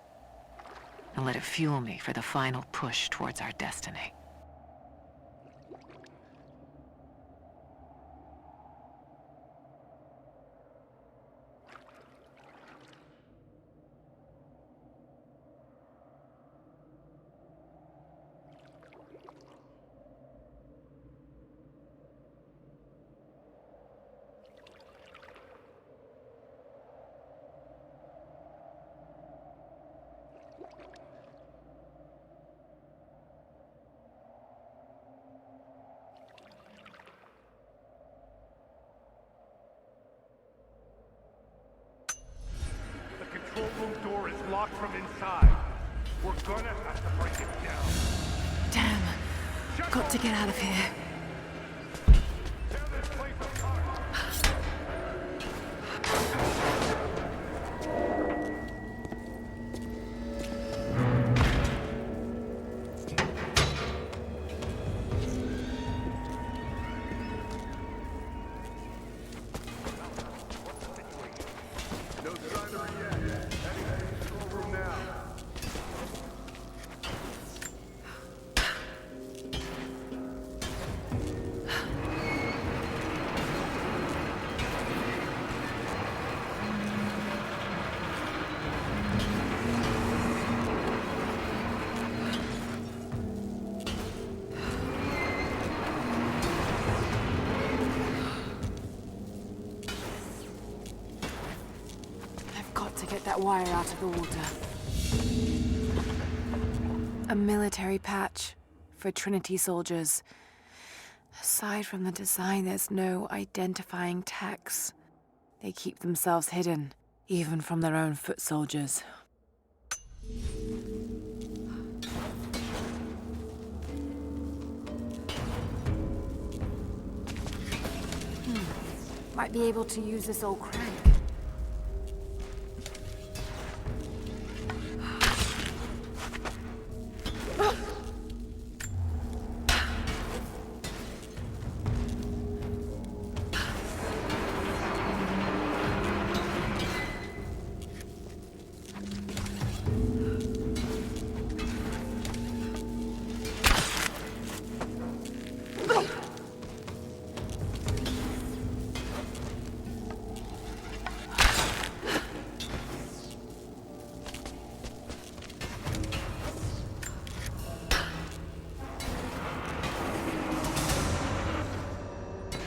And let it fuel me for the final push towards our destiny. The control room door is locked from inside. We're gonna have to break it down. Damn. Got to get out of here. Tear this place apart. No sign of her yet. Heading to the control room now. I've got to get that wire out of the water. A military patch for Trinity soldiers. Aside from the design, there's no identifying text. They keep themselves hidden, even from their own foot soldiers. Might be able to use this old crank.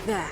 There.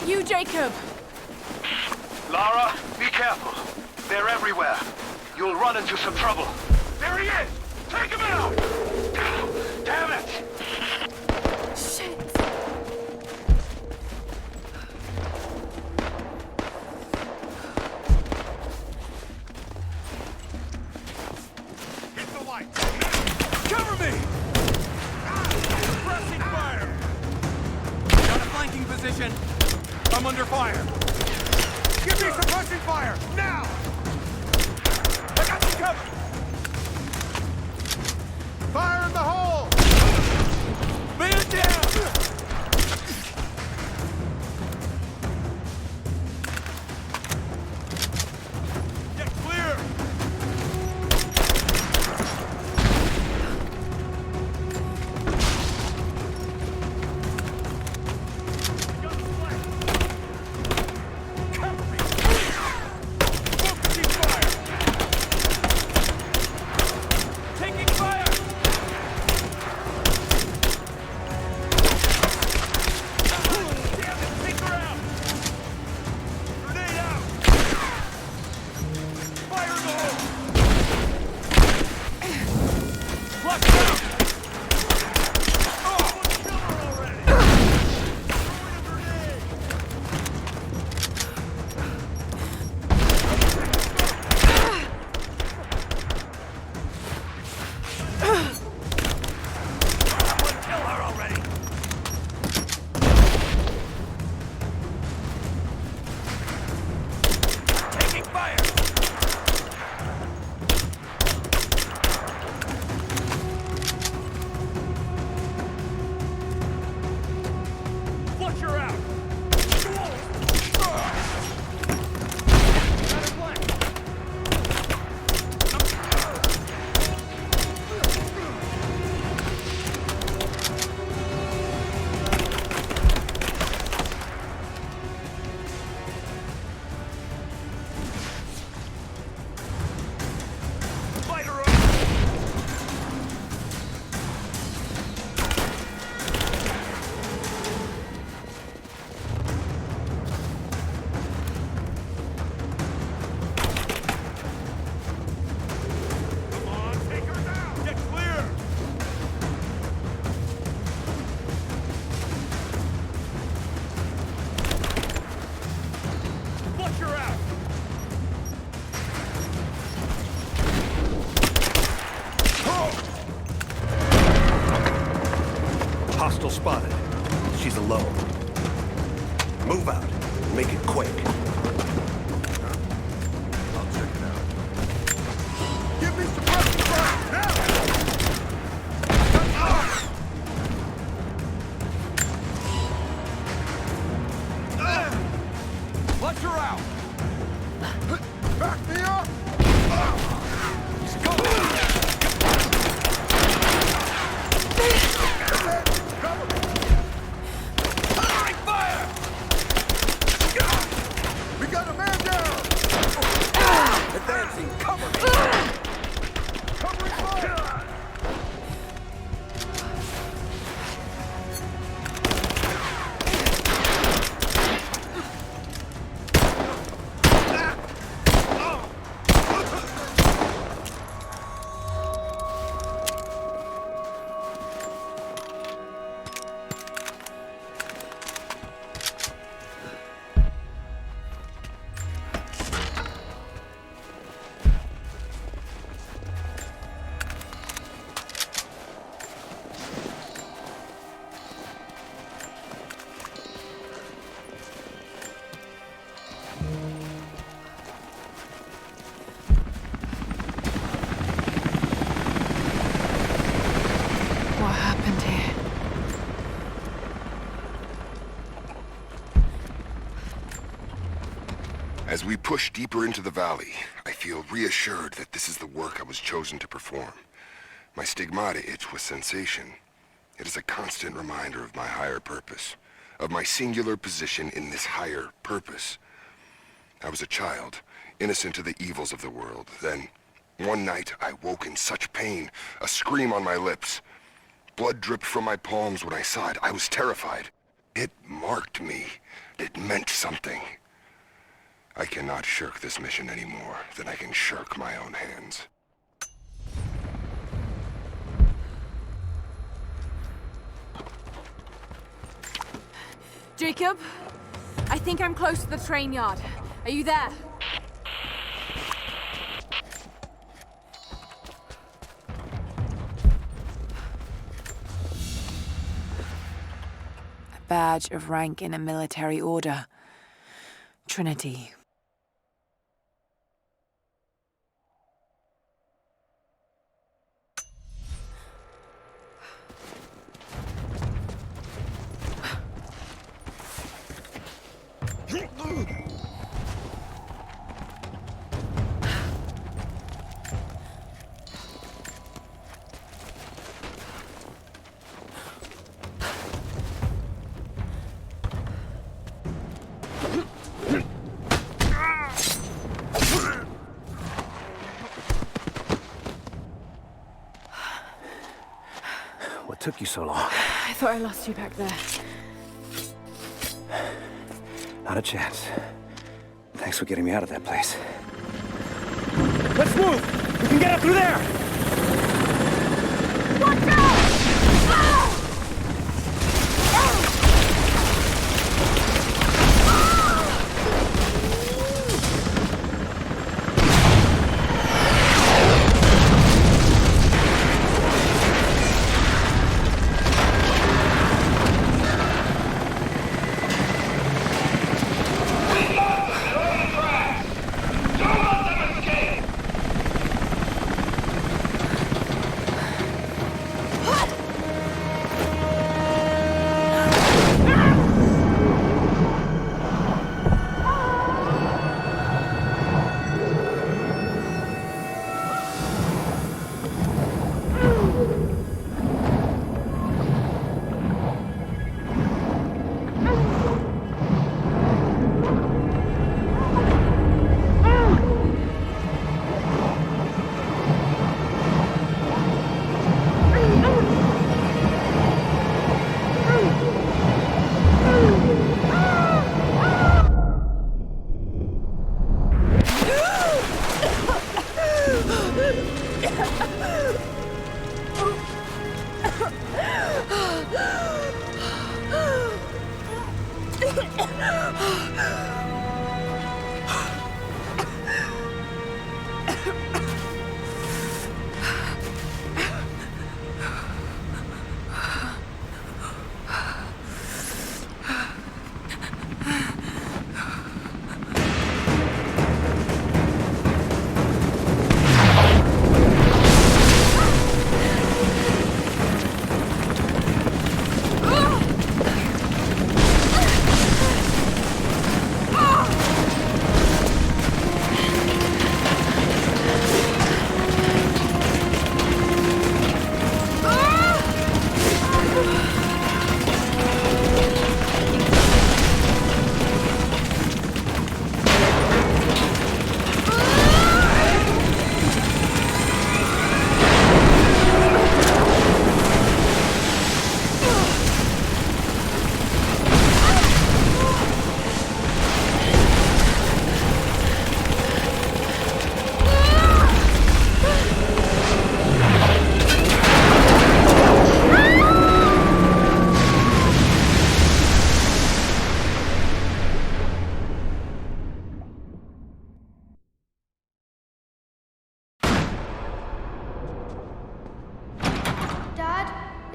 You, Jacob! Lara, be careful. They're everywhere. You'll run into some trouble. There he is! Take him out! Damn it! Shit! Hit the light! Cover me! Pressing fire! Got a flanking position. I'm under fire. Give me suppressing fire, now! I got you covered! Fire in the hole! Man down! Hostile spotted. She's alone. Move out. Make it quick. I'll check it out. Give me suppressing fire, now! Let her out! Back me up! We got a man down! Advancing, cover me! Covering fire! What happened here? As we push deeper into the valley, I feel reassured that this is the work I was chosen to perform. My stigmata itch with sensation. It is a constant reminder of my higher purpose, of my singular position in this higher purpose. I was a child, innocent of the evils of the world. Then, one night, I woke in such pain, a scream on my lips. Blood dripped from my palms when I saw it. I was terrified. It marked me. It meant something. I cannot shirk this mission any more than I can shirk my own hands. Jacob, I think I'm close to the train yard. Are you there? A badge of rank in a military order. Trinity. What took you so long? I thought I lost you back there. Not a chance. Thanks for getting me out of that place. Let's move! We can get up through there! Watch out!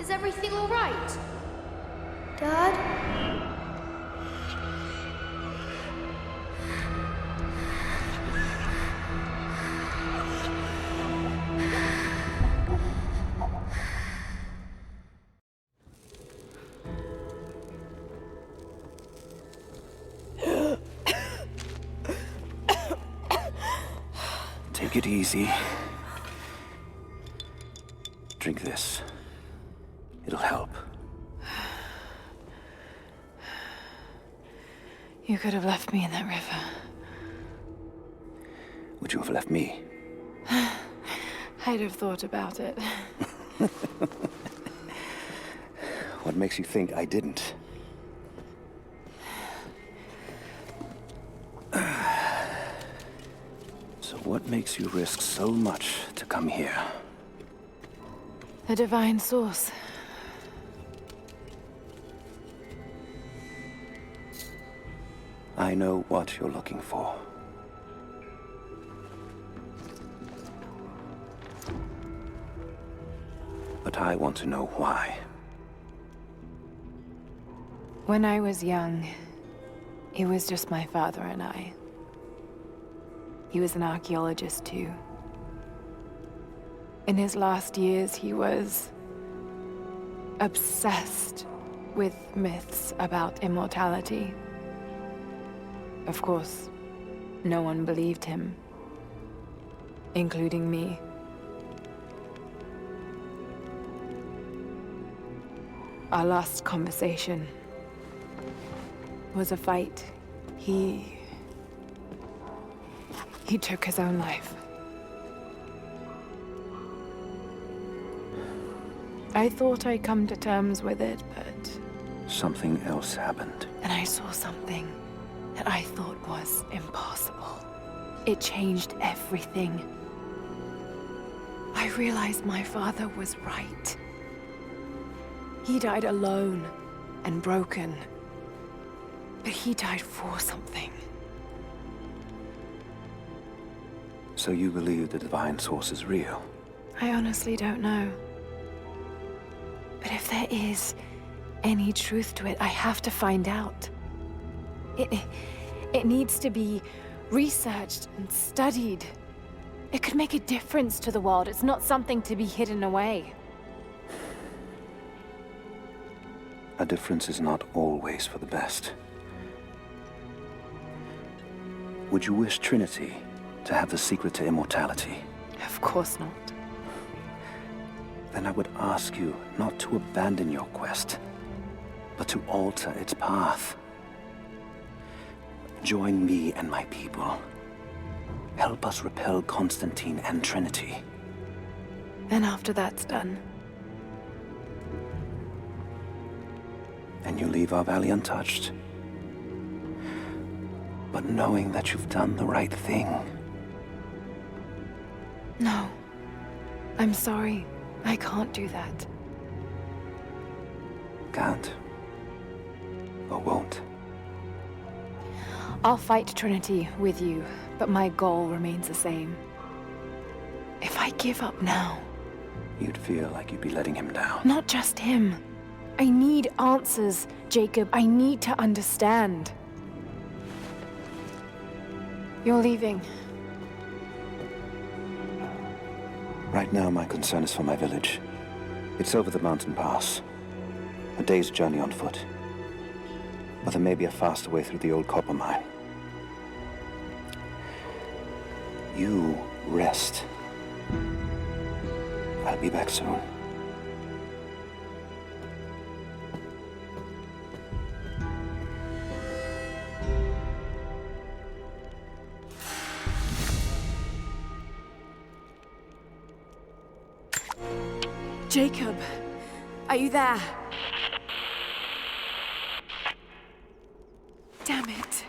Is everything all right? Dad? Take it easy. Drink this. It'll help. You could have left me in that river. Would you have left me? I'd have thought about it. What makes you think I didn't? So what makes you risk so much to come here? The divine source. I know what you're looking for. But I want to know why. When I was young, it was just my father and I. He was an archaeologist too. In his last years, he was obsessed with myths about immortality. Of course, no one believed him, including me. Our last conversation was a fight. He took his own life. I thought I'd come to terms with it, but... Something else happened. And I saw something that I thought was impossible. It changed everything. I realized my father was right. He died alone and broken. But he died for something. So you believe the divine source is real? I honestly don't know. But if there is any truth to it, I have to find out. It needs to be researched and studied. It could make a difference to the world. It's not something to be hidden away. A difference is not always for the best. Would you wish Trinity to have the secret to immortality? Of course not. Then I would ask you not to abandon your quest, but to alter its path. Join me and my people. Help us repel Constantine and Trinity. Then after that's done, and you leave our valley untouched. But knowing that you've done the right thing. No. I'm sorry. I can't do that. Can't. Or won't. I'll fight Trinity with you, but my goal remains the same. If I give up now... You'd feel like you'd be letting him down. Not just him. I need answers, Jacob. I need to understand. You're leaving. Right now, my concern is for my village. It's over the mountain pass. A day's journey on foot. But there may be a faster way through the old copper mine. You rest. I'll be back soon. Jacob, are you there? Damn it.